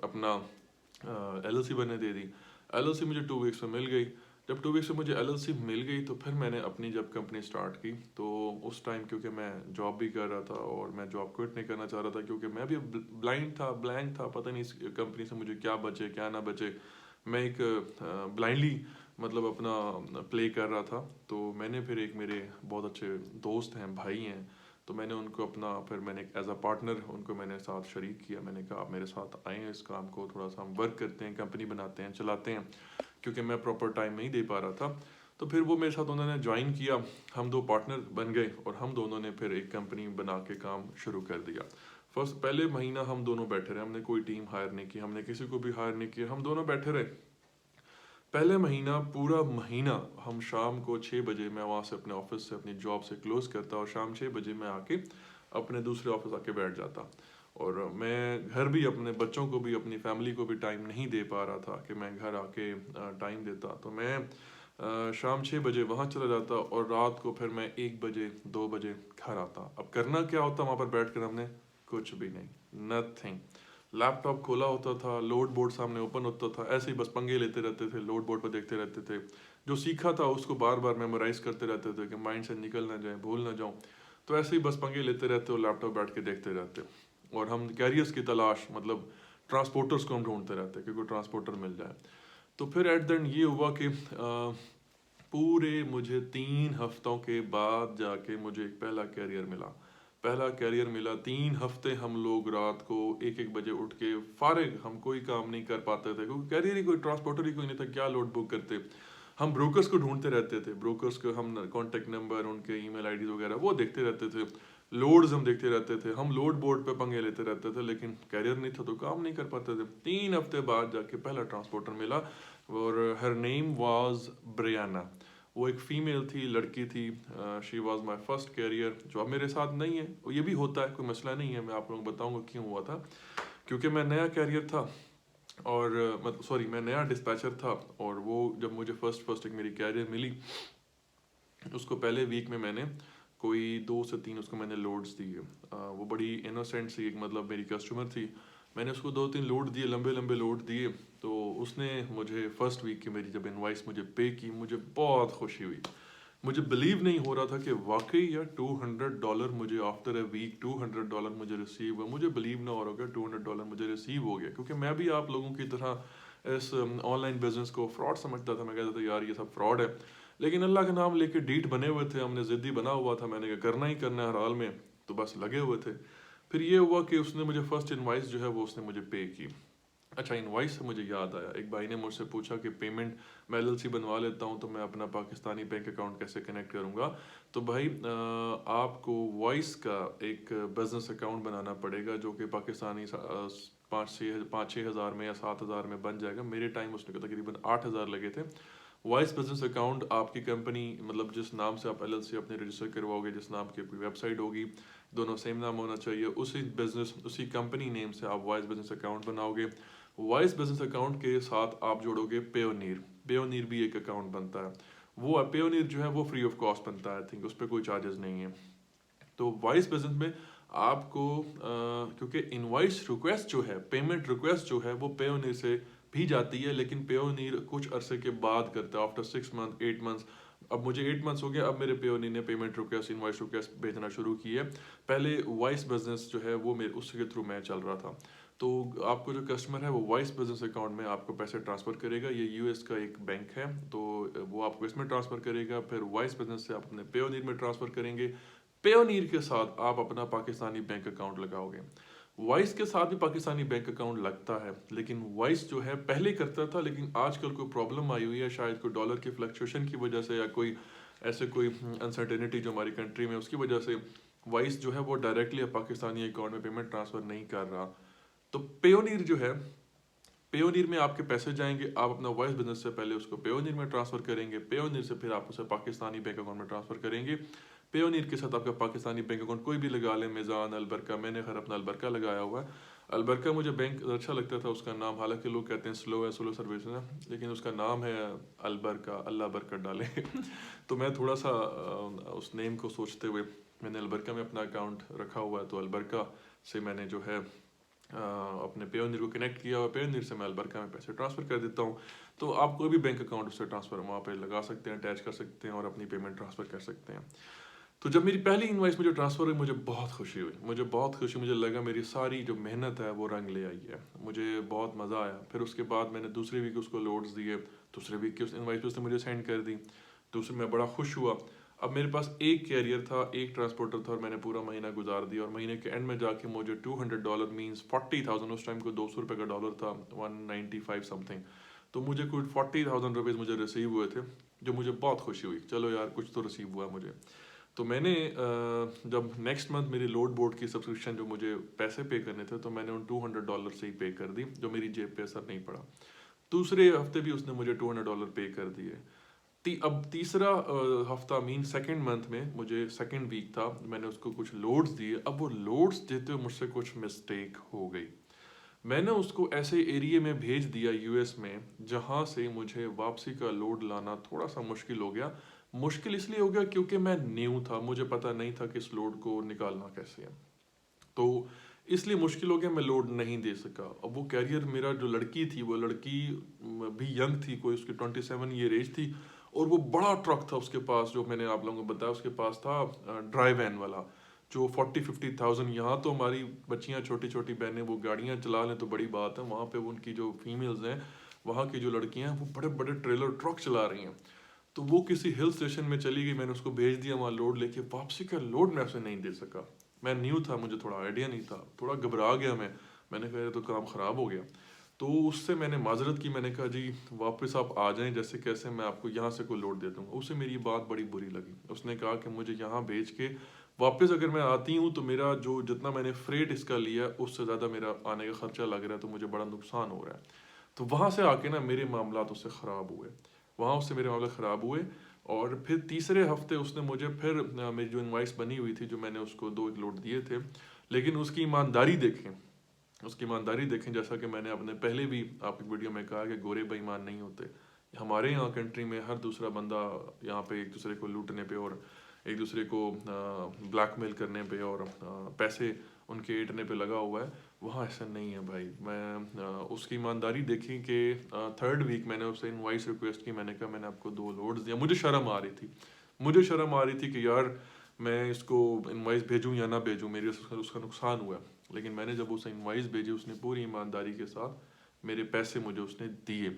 अपना एलएलसी बनने दे दी। एलएलसी मुझे 2 वीक्स में मिल गई। जब 2 वीक्स में मुझे एलएलसी मिल गई, तो फिर मैंने अपनी जब कंपनी स्टार्ट की, तो उस टाइम क्योंकि मैं जॉब भी कर रहा था और मैं जॉब क्विट नहीं करना चाह रहा था, क्योंकि मैं भी ब्लाइंड था, ब्लैंक था, पता नहीं इस कंपनी से मुझे क्या बचे क्या ना बचे। मैं एक ब्लाइंडली मतलब अपना प्ले कर रहा था। तो मैंने फिर एक मेरे बहुत अच्छे दोस्त हैं, भाई हैं, तो मैंने उनको अपना फिर मैंने एज अ पार्टनर उनको मैंने साथ शरीक किया। मैंने कहा आप मेरे साथ आए हैं, इस काम को थोड़ा सा हम वर्क करते हैं, कंपनी बनाते हैं, चलाते हैं, क्योंकि मैं प्रॉपर टाइम नहीं दे पा रहा था। तो फिर वो मेरे साथ उन्होंने ज्वाइन किया, हम 2 पार्टनर बन गए और हम दोनों ने फिर एक कंपनी बना के काम शुरू कर दिया। फर्स्ट पहले महीना हम दोनों बैठे रहे, हमने कोई टीम हायर नहीं की, हमने किसी को भी हायर नहीं किया, हम दोनों बैठे रहे। पहले महीना, पूरा महीना हम शाम को 6 बजे मैं वहाँ से अपने ऑफिस से अपनी जॉब से क्लोज करता और शाम 6 बजे मैं आके अपने दूसरे ऑफिस आके बैठ जाता। और मैं घर भी अपने बच्चों को भी अपनी फैमिली को भी टाइम नहीं दे पा रहा था कि मैं घर आके टाइम देता। तो मैं शाम 6 बजे वहाँ चला जाता और रात को फिर मैं 1 बजे 2 बजे घर आता। अब करना क्या होता वहाँ पर बैठ कर हमने, कुछ भी नहीं, नथिंग। लैपटॉप खोला होता था, लोड बोर्ड सामने ओपन होता था, ऐसे ही बस पंगे लेते रहते थे, लोड बोर्ड पर देखते रहते थे। जो सीखा था उसको बार बार मेमोराइज करते रहते थे कि माइंड से निकल ना जाए, भूल ना जाऊं। तो ऐसे ही बस पंगे लेते रहते और लैपटॉप बैठ के देखते रहते। और हम कैरियर्स की तलाश, मतलब ट्रांसपोर्टर्स को हम ढूंढते रहते कि कोई ट्रांसपोर्टर मिल जाए। तो फिर एट द एंड ये हुआ कि पूरे मुझे 3 हफ्तों के बाद जाके मुझे एक पहला कैरियर मिला। पहला कैरियर मिला, 3 हफ्ते हम लोग रात को 1-1 बजे उठ के फारिग, हम कोई काम नहीं कर पाते थे, क्योंकि कैरियर ही कोई, ट्रांसपोर्टर ही कोई नहीं था, क्या लोड बुक करते। हम ब्रोकर्स को ढूंढते रहते थे, ब्रोकर्स को हम कॉन्टेक्ट नंबर, उनके ईमेल आईडी वगैरह वो देखते रहते थे। लोड्स हम देखते रहते थे, हम लोड बोर्ड पे पंगे लेते रहते थे, लेकिन कैरियर नहीं था तो काम नहीं कर पाते थे। 3 हफ्ते बाद जाके पहला ट्रांसपोर्टर मिला और हर नेम वाज ब्रियाना। वो एक फीमेल थी, लड़की थी। She was my first career, जो अब मेरे साथ नहीं है। और ये भी होता है, कोई मसला नहीं है, मैं आप लोगों को बताऊंगा क्यों हुआ था। क्योंकि मैं नया कैरियर था और मतलब सॉरी, मैं नया डिस्पैचर था। और वो जब मुझे फर्स्ट फर्स्ट एक मेरी कैरियर मिली, उसको पहले वीक में मैंने कोई 2 से 3 उसको मैंने लोड्स दिए। वो बड़ी इनोसेंट सी एक, मतलब मेरी कस्टमर थी, मैंने उसको 2-3 लोड दिए, लंबे लंबे लोड दिए। तो उसने मुझे फर्स्ट वीक की मेरी जब इनवाइस मुझे पे की, मुझे बहुत खुशी हुई। मुझे बिलीव नहीं हो रहा था कि वाकई यार $200 मुझे आफ्टर अ वीक $200 मुझे रिसीव हुआ। मुझे बिलीव ना हो रहा कि $200 मुझे रिसीव हो गया, क्योंकि मैं भी आप लोगों की तरह इस ऑनलाइन बिजनेस को फ्रॉड समझता था। मैं कहता था यार ये सब फ्रॉड है, लेकिन अल्लाह का नाम लेके डीठ बने हुए थे, हमने ज़िद्दी बना हुआ था। मैंने कहा करना ही करना है हर हाल में, तो बस लगे हुए थे। फिर ये हुआ कि उसने मुझे फर्स्ट इनवाइस जो है वो उसने मुझे पे की। अच्छा, इनवाइस से मुझे याद आया, एक भाई ने मुझसे पूछा कि पेमेंट मैं LLC बनवा लेता हूँ तो मैं अपना पाकिस्तानी बैंक अकाउंट कैसे कनेक्ट करूँगा। तो भाई आपको वॉइस का एक बिजनेस अकाउंट बनाना पड़ेगा जो कि पाकिस्तानी 5-6 हज़ार में या 7 हज़ार में बन जाएगा। मेरे टाइम उसने तकरीबन 8 हज़ार लगे थे। वॉइस बिजनेस अकाउंट आपकी कंपनी, मतलब जिस नाम से आप LLC अपने रजिस्टर करवाओगे, जिस नाम की आपकी वेबसाइट होगी, दोनों सेम नाम होना चाहिए। उसी कंपनी नेम से आप वॉइस बिजनेस अकाउंट बनाओगे। वॉइस बिजनेस अकाउंट के साथ आप जोड़ोगे पेयोनीर। पेयोनीर भी एक अकाउंट बनता है। वो पेयोनीर जो है वो फ्री ऑफ कॉस्ट बनता है, आई थिंक उस पर कोई चार्जेस नहीं है। तो वॉइस बिजनेस में आपको क्योंकि इनवॉइस रिक्वेस्ट जो है, पेमेंट रिक्वेस्ट जो है वो पेयोनीर से भी जाती है, लेकिन पेयोनीर कुछ अरसे के बाद करता है, आफ्टर 6 मंथ 8 मंथ्स। अब मुझे 8 मंथ्स हो गया, अब मेरे पेयोनीर ने पेमेंट रिक्वेस्ट, इनवॉइस रिक्वेस्ट भेजना शुरू की है। पहले वॉइस बिजनेस जो है वो मेरे उसके थ्रू मैं चल रहा था। तो आपको जो कस्टमर है वो वॉइस बिजनेस अकाउंट में आपको पैसे ट्रांसफ़र करेगा। ये US का एक बैंक है, तो वो आपको इसमें ट्रांसफ़र करेगा। फिर वॉइस बिजनेस से आप अपने पेयोनीर में ट्रांसफ़र करेंगे। पेयोनीर के साथ आप अपना पाकिस्तानी बैंक अकाउंट लगाओगे। वॉइस के साथ भी पाकिस्तानी बैंक अकाउंट लगता है, लेकिन वॉइस जो है पहले करता था, लेकिन आजकल कोई प्रॉब्लम आई हुई है, शायद कोई डॉलर की फ्लक्चुएशन की वजह से या कोई ऐसे कोई अनसर्टेनिटी जो हमारी कंट्री में, उसकी वजह से वॉइस जो है वो डायरेक्टली पाकिस्तानी अकाउंट में पेमेंट ट्रांसफ़र नहीं कर रहा। तो पेयोनीर जो है, पेयोनीर में आपके पैसे जाएंगे, आप अपना वॉइस बिजनेस से पहले उसको पेयोनीर में ट्रांसफ़र करेंगे, पेयोनीर से फिर आप उसे पाकिस्तानी बैंक अकाउंट में ट्रांसफ़र करेंगे। पेयोनीर के साथ आपका पाकिस्तानी बैंक अकाउंट कोई भी लगा लें, मिज़ान, अलबरका, मैंने खैर अपना अलबरका लगाया हुआ है। अलबरका मुझे बैंक अच्छा लगता था उसका नाम, हालांकि लोग कहते हैं स्लो है, स्लो सर्विस है, लेकिन उसका नाम है अलबरका, अल्लाह बरकत डाले। तो मैं थोड़ा सा उस नेम को सोचते हुए मैंने अलबरका में अपना अकाउंट रखा हुआ है। तो अलबरका से मैंने जो है अपने पेयोनीर को कनेक्ट किया हुआ, पेयोनीर से मैं अलबरका में पैसे ट्रांसफ़र कर देता हूँ। तो आप कोई भी बैंक अकाउंट उससे ट्रांसफ़र वहाँ पे लगा सकते हैं, अटैच कर सकते हैं और अपनी पेमेंट ट्रांसफ़र कर सकते हैं। तो जब मेरी पहली इनवाइस मुझे ट्रांसफ़र हुई, मुझे बहुत खुशी हुई, मुझे बहुत खुशी, मुझे लगा मेरी सारी जो मेहनत है वो रंग ले आई है, मुझे बहुत मज़ा आया। फिर उसके बाद मैंने दूसरे वीक उसको लोड्स दिए, दूसरे वीक की उस इनवाइस उसने मुझे सेंड कर दी। दूसरे मैं बड़ा खुश हुआ। अब मेरे पास एक कैरियर था, एक ट्रांसपोर्टर था, और मैंने पूरा महीना गुजार दिया, और महीने के एंड में जाके मुझे $200 मीन्स 40,000, उस टाइम को 200 रुपये का डॉलर था, 195 समथिंग। तो मुझे कुछ 40,000 रुपीज़ मुझे रिसीव हुए थे, जो मुझे बहुत खुशी हुई। चलो यार कुछ तो रिसीव हुआ मुझे। तो मैंने जब नेक्स्ट मंथ मेरी लोड बोर्ड की सब्सक्रिप्शन जो मुझे पैसे पे करने थे, तो मैंने उन $200 से ही पे कर दी, जो मेरी जेब पे असर नहीं पड़ा। दूसरे हफ्ते भी उसने मुझे $200 पे कर दिए। अब तीसरा हफ्ता मीन सेकंड मंथ में, मुझे सेकंड वीक था, मैंने उसको कुछ लोड्स दिए। अब वो लोड्स देते हुए मुझसे कुछ मिस्टेक हो गई। मैंने उसको ऐसे एरिया में भेज दिया US में, जहाँ से मुझे वापसी का लोड लाना थोड़ा सा मुश्किल हो गया। मुश्किल इसलिए हो गया क्योंकि मैं न्यू था, मुझे पता नहीं था कि इस लोड को निकालना कैसे है, तो इसलिए मुश्किल हो गया, मैं लोड नहीं दे सका। अब वो कैरियर मेरा जो लड़की थी, वो लड़की भी यंग थी, कोई उसकी 27 ईयर एज थी, और वो बड़ा ट्रक था उसके पास, जो मैंने आप लोगों को बताया, उसके पास था ड्राई वैन वाला, जो 40-50,000। यहाँ तो हमारी बच्चियाँ, छोटी छोटी बहनें, वो गाड़ियाँ चला लें तो बड़ी बात है, वहाँ पे उनकी जो फीमेल्स हैं, वहाँ की जो लड़कियाँ हैं, वो बड़े बड़े ट्रेलर ट्रक चला रही हैं। तो वो किसी हिल स्टेशन में चली गई, मैंने उसको भेज दिया वहाँ लोड लेके, वापसी का लोड मैं उसे नहीं दे सका। मैं न्यू था, मुझे थोड़ा आइडिया नहीं था, थोड़ा घबरा गया मैंने कहा तो काम ख़राब हो गया। तो उससे मैंने माजरत की, मैंने कहा जी वापस आप आ जाएं जैसे कैसे, मैं आपको यहाँ से कोई लोड दे दूँगा। उसे मेरी बात बड़ी बुरी लगी, उसने कहा कि मुझे यहाँ भेज के वापस अगर मैं आती हूँ तो मेरा जो जितना मैंने फ्रेट इसका लिया उससे ज़्यादा मेरा आने का खर्चा लग रहा है, तो मुझे बड़ा नुकसान हो रहा है। तो वहाँ से आके ना मेरे मामला उससे ख़राब हुए, वहाँ उससे मेरे मामले ख़राब हुए। और फिर तीसरे हफ्ते उसने मुझे फिर मेरी जो इनवाइस बनी हुई थी, जो मैंने उसको 2 लोड दिए थे, लेकिन उसकी ईमानदारी देखें, उसकी ईमानदारी देखें। जैसा कि मैंने अपने पहले भी आपकी वीडियो में कहा कि गोरे बेईमान नहीं होते। हमारे यहाँ कंट्री में हर दूसरा बंदा यहाँ पे एक दूसरे को लूटने पे और एक दूसरे को ब्लैकमेल करने पे और पैसे उनके एटने पे लगा हुआ है। वहाँ ऐसा नहीं है भाई। मैं उसकी ईमानदारी देखी कि 3rd वीक मैंने उससे इनवॉइस रिक्वेस्ट की। मैंने कहा मैंने आपको 2 लोड्स दिया। मुझे शर्म आ रही थी कि यार मैं इसको इनवॉइस भेजूँ या ना भेजूँ, मेरे उसका नुकसान हुआ। लेकिन मैंने जब उसे इनवॉइस भेजी, उसने पूरी ईमानदारी के साथ मेरे पैसे मुझे उसने दिए।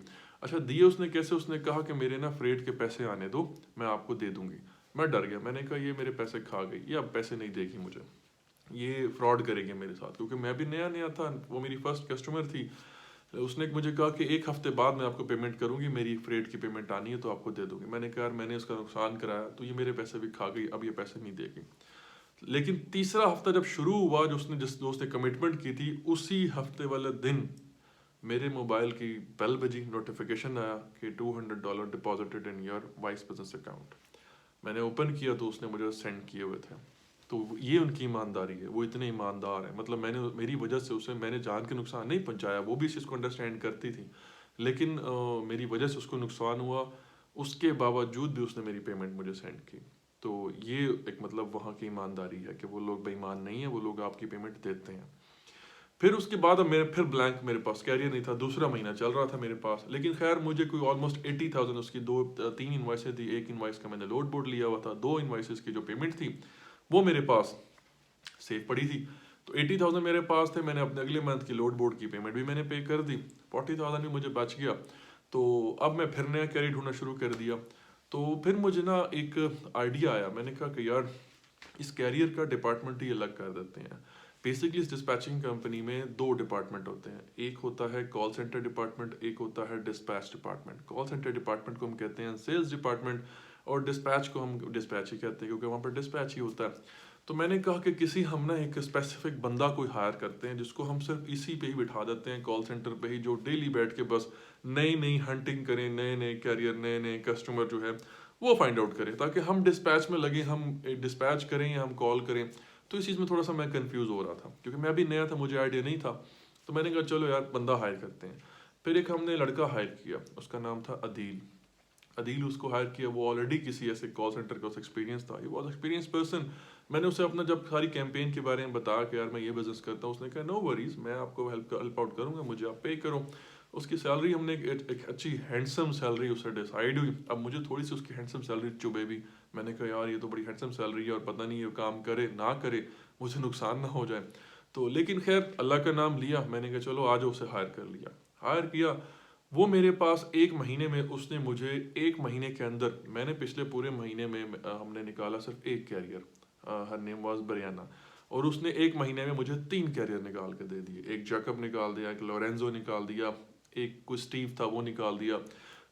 अच्छा, दिए उसने कैसे? उसने कहा कि मेरे ना फ्रेट के पैसे आने दो, मैं आपको दे दूंगी। मैं डर गया, मैंने कहा ये मेरे पैसे खा गई, ये अब पैसे नहीं देगी मुझे, ये फ्रॉड करेगी मेरे साथ, क्योंकि मैं भी नया नया था, वो मेरी फर्स्ट कस्टमर थी। उसने मुझे कहा कि 1 हफ्ते बाद मैं आपको पेमेंट करूंगी, मेरी फ्रेट की पेमेंट आनी है तो आपको दे दूंगी। मैंने कहा यार मैंने उसका नुकसान कराया तो ये मेरे पैसे भी खा गई, अब ये पैसे नहीं देगी। लेकिन तीसरा हफ्ता जब शुरू हुआ, जो उसने कमिटमेंट की थी, उसी हफ्ते वाले दिन मेरे मोबाइल की बेल बजी, नोटिफिकेशन आया कि $200 deposited in your vice business account. मैंने ओपन किया तो उसने मुझे सेंड किए हुए थे। तो ये उनकी ईमानदारी है, वो इतने ईमानदार है। मतलब मेरी वजह से उसे मैंने जान के नुकसान नहीं पहुंचाया, वो भी इस चीज़ को अंडरस्टैंड करती थी, लेकिन मेरी वजह से उसको नुकसान हुआ, उसके बावजूद भी उसने मेरी पेमेंट मुझे सेंड की। तो ये एक मतलब वहाँ की ईमानदारी है कि वो लोग बेईमान नहीं है, वो लोग आपकी पेमेंट देते हैं। फिर उसके बाद अब मेरे फिर ब्लैंक, मेरे पास कैरियर नहीं था, दूसरा महीना चल रहा था मेरे पास। लेकिन खैर मुझे कोई ऑलमोस्ट 80,000 उसकी 3 इन्वाइसें थी। एक इन्वाइस का मैंने लोड बोर्ड लिया हुआ था, 2 इन्वाइसेस की जो पेमेंट थी वो मेरे पास सेफ पड़ी थी। तो 80,000 मेरे पास थे। मैंने अपने अगले मंथ की लोड बोर्ड की पेमेंट भी मैंने पे कर दी, 40,000 भी मुझे बच गया। तो अब मैं फिर नया कैरियर ढूंढना शुरू कर दिया। तो फिर मुझे ना एक आइडिया आया, मैंने कहा कि यार इस कैरियर का डिपार्टमेंट ही अलग कर देते हैं। बेसिकली इस डिस्पैचिंग कंपनी में 2 डिपार्टमेंट होते हैं, एक होता है कॉल सेंटर डिपार्टमेंट, एक होता है dispatch department. Call centre department को हम कहते हैं सेल्स डिपार्टमेंट, और डिस्पैच को हम डिस्पैच ही कहते हैं क्योंकि वहाँ पर डिस्पैच ही होता है। तो मैंने कहा कि किसी हम ना एक स्पेसिफिक बंदा कोई हायर करते हैं जिसको हम सिर्फ इसी पे ही बिठा देते हैं, कॉल सेंटर पे ही, जो डेली बैठ के बस नई नई हंटिंग करें, नए नए कैरियर, नए नए कस्टमर जो है वो फाइंड आउट करें, ताकि हम डिस्पैच में लगे, हम डिस्पैच करें या हम कॉल करें। तो इस चीज़ में थोड़ा सा मैं कंफ्यूज हो रहा था क्योंकि मैं भी नया था, मुझे आइडिया नहीं था। तो मैंने कहा चलो यार बंदा हायर करते हैं। फिर एक हमने लड़का हायर किया, उसका नाम था अदील। अदील उसको हायर किया, वो ऑलरेडी किसी ऐसे कॉल सेंटर का एक्सपीरियंस था, ये वॉज एक्सपीरियंस पर्सन। मैंने उसे अपना जब सारी कैंपेन के बारे में बताया कि यार मैं ये बिजनेस करता हूँ, उसने कहा नो वरीज, मैं आपको हेल्प आउट करूँगा, मुझे आप पे करो। उसकी सैलरी हमने एक अच्छी हैंडसम सैलरी उससे डिसाइड हुई। अब मुझे थोड़ी सी उसकी हैंडसम सैलरी चुभे भी। मैंने कहा यार ये तो बड़ी हैंडसम सैलरी है और पता नहीं ये काम करे ना करे, मुझे नुकसान ना हो जाए। तो लेकिन खैर अल्लाह का नाम लिया, मैंने कहा चलो आज उसे हायर कर लिया। हायर किया, वो मेरे पास 1 महीने में, उसने मुझे 1 महीने के अंदर, मैंने पिछले पूरे महीने में हमने निकाला सिर्फ 1 कैरियर, हर नेम वाज बरियाना, और उसने 1 महीने में मुझे 3 कैरियर निकाल के दे दिए। एक जैकब निकाल दिया, एक लोरेंजो निकाल दिया, एक कोई स्टीव था वो निकाल दिया।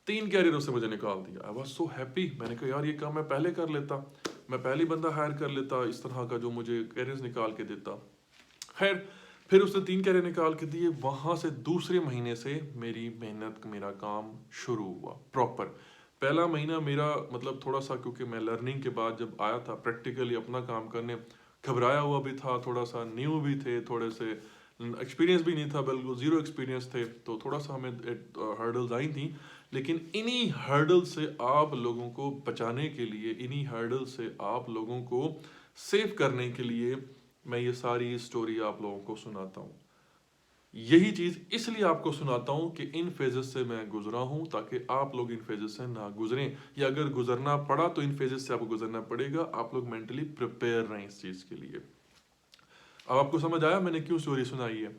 3 कैरियर उसने मुझे निकाल दिया। I was so happy. मैंने कहा यार ये काम मैं पहले कर लेता, मैं पहले बंदा हायर कर लेता इस तरह का जो मुझे कैरियर्स निकाल के देता। खैर फिर उसने 3 कैरियर निकाल के दिए। वहां से दूसरे महीने से मेरी मेहनत, मेरा काम शुरू हुआ प्रॉपर। पहला महीना मेरा मतलब थोड़ा सा, क्योंकि मैं लर्निंग के बाद जब आया था प्रैक्टिकली अपना काम करने, घबराया हुआ भी था, थोड़ा सा न्यू भी थे, थोड़े से एक्सपीरियंस भी नहीं था, बिल्कुल जीरो एक्सपीरियंस थे, तो थोड़ा सा हमें हर्डल्स आई थी। लेकिन इन्हीं हर्डल से आप लोगों को बचाने के लिए, इन्हीं हर्डल से आप लोगों को सेव करने के लिए मैं ये सारी स्टोरी आप लोगों को सुनाता हूँ। यही चीज़ इसलिए आपको सुनाता हूँ कि इन फेजेस से मैं गुजरा हूँ, ताकि आप लोग इन फेजेस से ना गुजरें, या अगर गुजरना पड़ा तो इन फेजेस से आपको गुजरना पड़ेगा। आप लोग मेंटली प्रिपेयर रहें इस चीज़ के लिए। अब आपको समझ आया मैंने क्यों स्टोरी सुनाई है।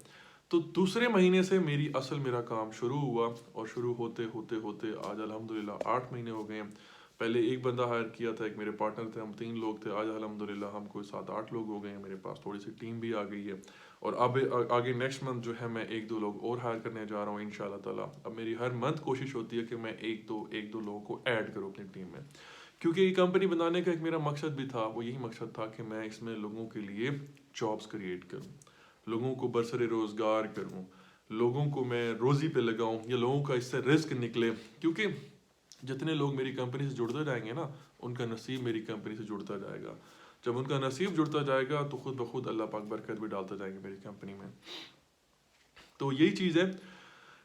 तो दूसरे महीने से मेरा काम शुरू हुआ, और शुरू होते होते होते आज अल्हम्दुलिल्लाह 8 महीने हो गए हैं। पहले एक बंदा हायर किया था, एक मेरे पार्टनर थे, हम 3 लोग थे। आज अल्हम्दुलिल्लाह हम कोई 7-8 लोग हो गए हैं, मेरे पास थोड़ी सी टीम भी आ गई है। और अब आगे नेक्स्ट मंथ जो है मैं 1-2 लोग और हायर करने जा रहा हूँ इंशाल्लाह ताला। अब मेरी हर मंथ कोशिश होती है कि मैं 1-2 लोगों को ऐड करूँ अपनी टीम में, क्योंकि ये कंपनी बनाने का एक मेरा मकसद भी था। वो यही मकसद था कि मैं इसमें लोगों के लिए जॉब्स क्रिएट करूँ, लोगों को बरसरे रोज़गार करूँ, लोगों को मैं रोज़ी पे लगाऊँ, या लोगों का इससे रिस्क निकले। क्योंकि जितने लोग मेरी कंपनी से जुड़ते जाएंगे ना, उनका नसीब मेरी कंपनी से जुड़ता जाएगा। जब उनका नसीब जुड़ता जाएगा तो खुद ब खुद अल्लाह पाक बरकत भी डालता जाएंगे मेरी कंपनी में। तो यही चीज़ है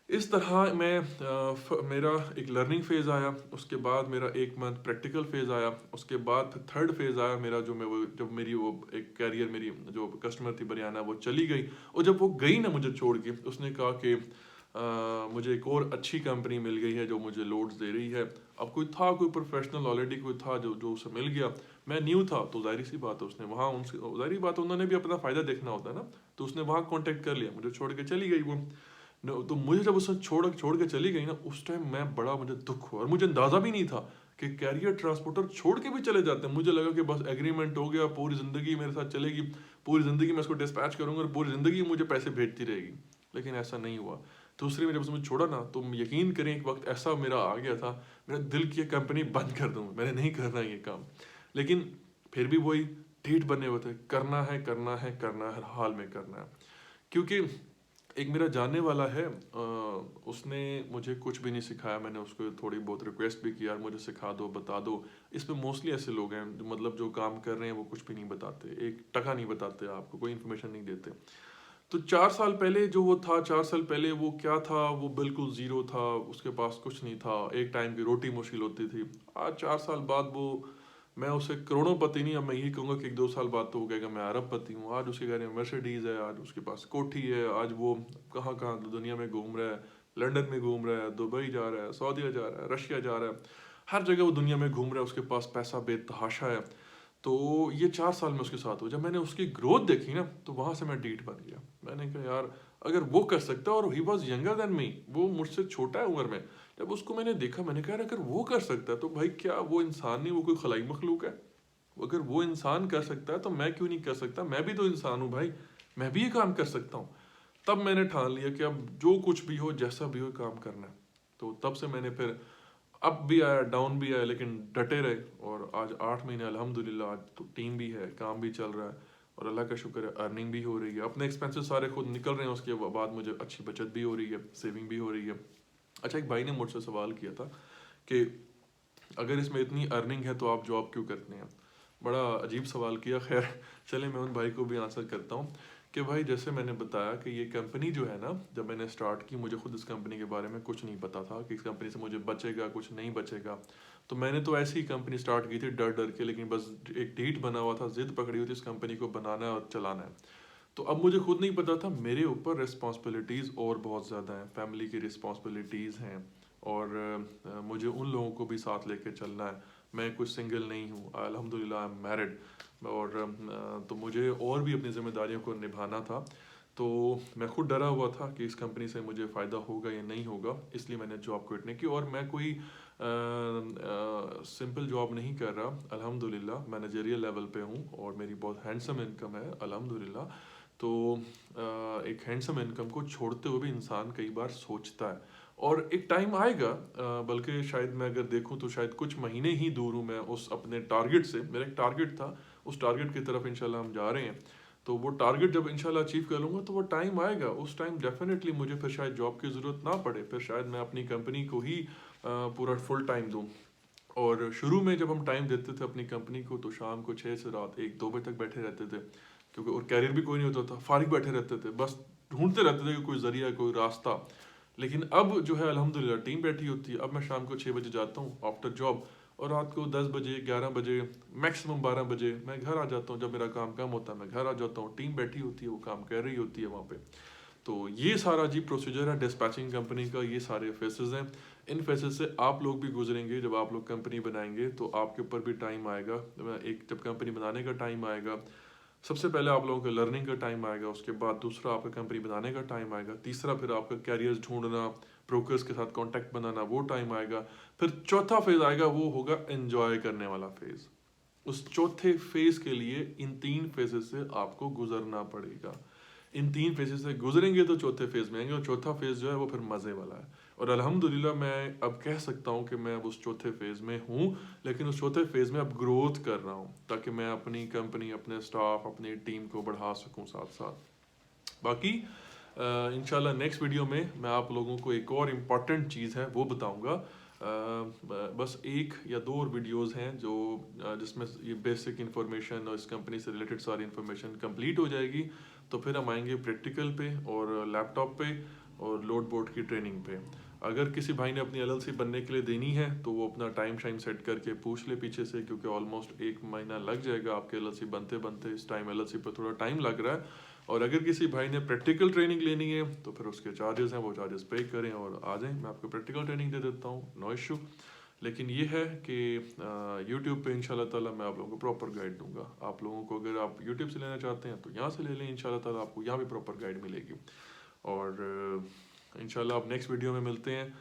इस तरह मैं मेरा एक लर्निंग फेज़ आया, उसके बाद मेरा 1 मंथ प्रैक्टिकल फेज़ आया, उसके बाद फिर थर्ड फेज़ आया मेरा, जो मैं वो जब मेरी वो एक कैरियर, मेरी जो कस्टमर थी बरियाना, वो चली गई। और जब वो गई ना मुझे छोड़ के, उसने कहा कि मुझे एक और अच्छी कंपनी मिल गई है जो मुझे लोड्स दे रही है। अब कोई प्रोफेशनल ऑलरेडी कोई था जो जो उसे मिल गया, मैं न्यू था, तो जाहिर सी बात है उसने वहाँ उनसे जाहिर बात है उन्होंने भी अपना फ़ायदा देखना होता है ना, तो उसने वहाँ कॉन्टेक्ट कर लिया, मुझे छोड़ के चली गई वो। तो मुझे जब उसने छोड़ के चली गई ना, उस टाइम मैं बड़ा मुझे दुख हुआ, और मुझे अंदाज़ा भी नहीं था कि कैरियर ट्रांसपोर्टर छोड़ के भी चले जाते हैं। मुझे लगा कि बस एग्रीमेंट हो गया, पूरी ज़िंदगी मेरे साथ चलेगी, पूरी ज़िंदगी मैं इसको डिस्पैच करूँगा और पूरी ज़िंदगी मुझे पैसे भेजती रहेगी, लेकिन ऐसा नहीं हुआ। दूसरी में जब उसने मुझे छोड़ा ना, तो यकीन करें एक वक्त ऐसा मेरा आ गया था, मेरा दिल की कंपनी बंद कर दूँ, मैंने नहीं करना ये काम। लेकिन फिर भी वही ढीठ बने हुए थे, करना है करना है करना है, हर हाल में करना है। क्योंकि एक मेरा जानने वाला है, उसने मुझे कुछ भी नहीं सिखाया, मैंने उसको थोड़ी बहुत रिक्वेस्ट भी किया, मुझे सिखा दो, बता दो। इसमें मोस्टली ऐसे लोग हैं जो मतलब जो काम कर रहे हैं वो कुछ भी नहीं बताते, एक टका नहीं बताते, आपको कोई इन्फॉर्मेशन नहीं देते। तो 4 साल पहले जो वो था, 4 साल पहले वो क्या था, वो बिल्कुल ज़ीरो था, उसके पास कुछ नहीं था, एक टाइम की रोटी मुश्किल होती थी। आज 4 साल बाद वो, मैं उसे करोड़ोंपति नहीं, अब मैं यही कहूँगा कि 1-2 साल बाद तो वो कहेगा मैं अरबपति हूँ। आज उसके घर में मर्सिडीज़ है, आज उसके पास कोठी है, आज वो कहाँ कहाँ दुनिया में घूम रहा है, लंदन में घूम रहा है, दुबई जा रहा है, सऊदीया जा रहा है, रशिया जा रहा है, हर जगह वो दुनिया में घूम रहा है, उसके पास पैसा बेतहाशा है। तो ये 4 साल में उसके साथ हुआ। जब मैंने उसकी ग्रोथ देखी ना, तो वहाँ से मैं डीठ बन गया। मैंने कहा यार, अगर वो कर सकता है, और he was younger than me, वो मुझसे छोटा है उम्र में। जब उसको मैंने देखा, मैंने कहा अगर वो कर सकता है तो भाई क्या वो इंसान नहीं, वो कोई खलाई मखलूक है? अगर वो इंसान कर सकता है तो मैं क्यों नहीं कर सकता? मैं भी तो इंसान हूँ भाई, मैं भी ये काम कर सकता हूँ। तब मैंने ठान लिया कि अब जो कुछ भी हो, जैसा भी हो, काम करना है। तो तब से मैंने फिर अप भी आया, डाउन भी आया, लेकिन डटे रहे। और आज 8 महीने अल्हम्दुलिल्लाह, आज तो टीम भी है, काम भी चल रहा है, और अल्लाह का शुक्र है अर्निंग भी हो रही है, अपने एक्सपेंसेस सारे खुद निकल रहे हैं, उसके बाद मुझे अच्छी बचत भी हो रही है, सेविंग भी हो रही है। अच्छा, एक भाई ने मुझसे सवाल किया था कि अगर इसमें इतनी अर्निंग है तो आप जॉब क्यों करते हैं? बड़ा अजीब सवाल किया। खैर, चले मैं उन भाई को भी आंसर करता हूँ कि भाई, जैसे मैंने बताया कि ये कंपनी जो है ना, जब मैंने स्टार्ट की, मुझे खुद इस कंपनी के बारे में कुछ नहीं पता था कि इस कंपनी से मुझे बचेगा कुछ नहीं बचेगा। तो मैंने तो ऐसी ही कंपनी स्टार्ट की थी डर डर के, लेकिन बस एक ढीठ बना हुआ था, जिद पकड़ी हुई थी, इस कंपनी को बनाना है और चलाना है। तो अब मुझे खुद नहीं पता था, मेरे ऊपर रिस्पॉन्सिबिलिटीज़ और बहुत ज़्यादा हैं, फैमिली की रिस्पॉन्सिबिलिटीज़ हैं, और मुझे उन लोगों को भी साथ लेके चलना है। मैं कुछ सिंगल नहीं हूँ, अल्हम्दुलिल्लाह आई एम मैरिड। और तो मुझे और भी अपनी ज़िम्मेदारियों को निभाना था। तो मैं खुद डरा हुआ था कि इस कंपनी से मुझे फ़ायदा होगा या नहीं होगा, इसलिए मैंने जॉब क्विट नहीं की। और मैं कोई सिंपल जॉब नहीं कर रहा, अल्हम्दुलिल्लाह मैनेजरियल लेवल पे हूँ, और मेरी बहुत हैंडसम इनकम है अल्हम्दुलिल्लाह। तो एक हैंडसम इनकम को छोड़ते हुए भी इंसान कई बार सोचता है, और एक टाइम आएगा, बल्कि शायद मैं अगर देखूं तो शायद कुछ महीने ही दूर हूं मैं उस अपने टारगेट से। मेरा एक टारगेट था, उस टारगेट की तरफ इंशाल्लाह हम जा रहे हैं। तो वो टारगेट जब इंशाल्लाह अचीव कर लूँगा, तो वो टाइम आएगा, उस टाइम डेफिनेटली मुझे फिर शायद जॉब की ज़रूरत ना पड़े, फिर शायद मैं अपनी कंपनी को ही पूरा फुल टाइम दूँ। और शुरू में जब हम टाइम देते थे अपनी कंपनी को, तो शाम को 6 से रात 1-2 बजे तक बैठे रहते थे, क्योंकि और कैरियर भी कोई नहीं होता था, फारिग बैठे रहते थे, बस ढूंढते रहते थे कि कोई जरिया, कोई रास्ता। लेकिन अब जो है अल्हम्दुलिल्लाह टीम बैठी होती है। अब मैं शाम को 6 बजे जाता हूँ आफ्टर जॉब, और रात को 10 बजे, 11 बजे, मैक्सिमम 12 बजे मैं घर आ जाता हूँ। जब मेरा काम कम होता है मैं घर आ जाता हूँ, टीम बैठी होती है, वो काम कर रही होती है वहाँ पे। तो ये सारा जी प्रोसीजर है डिस्पैचिंग कंपनी का, ये सारे फेसेस हैं। इन फेसेस से आप लोग भी गुजरेंगे, जब आप लोग कंपनी बनाएंगे तो आपके ऊपर भी टाइम आएगा। एक जब कंपनी बनाने का टाइम आएगा, सबसे पहले आप लोगों का लर्निंग का टाइम आएगा, उसके बाद दूसरा आपका कंपनी बनाने का टाइम आएगा, तीसरा फिर आपका कैरियर्स ढूंढना, ब्रोकर्स के साथ कांटेक्ट बनाना, वो टाइम आएगा। फिर चौथा फेज आएगा, वो होगा एंजॉय करने वाला फेज। उस चौथे फेज के लिए इन 3 फेजेस से आपको गुजरना पड़ेगा। इन 3 फेजेस से गुजरेंगे तो चौथे फेज में आएंगे, और चौथा फेज जो है वो फिर मज़े वाला है। और अल्हम्दुलिल्लाह मैं अब कह सकता हूँ कि मैं अब उस चौथे फेज में हूँ, लेकिन उस चौथे फेज में अब ग्रोथ कर रहा हूँ, ताकि मैं अपनी कंपनी, अपने स्टाफ, अपनी टीम को बढ़ा सकूँ साथ साथ। बाकी इंशाल्लाह नेक्स्ट वीडियो में मैं आप लोगों को एक और इम्पॉर्टेंट चीज़ है वो बताऊँगा। बस 1 या 2 और वीडियोस हैं जो जिसमें ये बेसिक इन्फॉर्मेशन और इस कंपनी से रिलेटेड सारी इन्फॉर्मेशन कंप्लीट हो जाएगी। तो फिर हम आएंगे प्रैक्टिकल पे और लैपटॉप पे, और लोड बोट की ट्रेनिंग पे। अगर किसी भाई ने अपनी LLC बनने के लिए देनी है तो वो अपना टाइम शाइम सेट करके पूछ ले पीछे से, क्योंकि ऑलमोस्ट 1 महीना लग जाएगा आपके LLC बनते बनते। इस टाइम LLC पर थोड़ा टाइम लग रहा है। और अगर किसी भाई ने प्रैक्टिकल ट्रेनिंग लेनी है तो फिर उसके चार्जेस हैं, वो चार्जेस पे करें और आ जाएं, मैं आपको प्रैक्टिकल ट्रेनिंग दे देता हूँ, नो इशू। लेकिन ये है कि यूट्यूब पे इंशाल्लाह ताला मैं आप लोगों को प्रॉपर गाइड दूंगा। आप लोगों को अगर आप यूट्यूब से लेना चाहते हैं तो यहाँ से ले लें, इंशाल्लाह ताला आपको यहाँ भी प्रॉपर गाइड मिलेगी। और इंशाल्लाह अब नेक्स्ट वीडियो में मिलते हैं।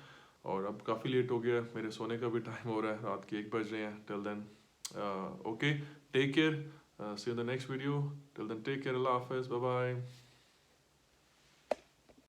और अब काफ़ी लेट हो गया, मेरे सोने का भी टाइम हो रहा है, रात के 1 बज रहे हैं। Till then okay, take care, see you in the next video. Till then take care, अल्लाह हाफिज़, बाय बाय।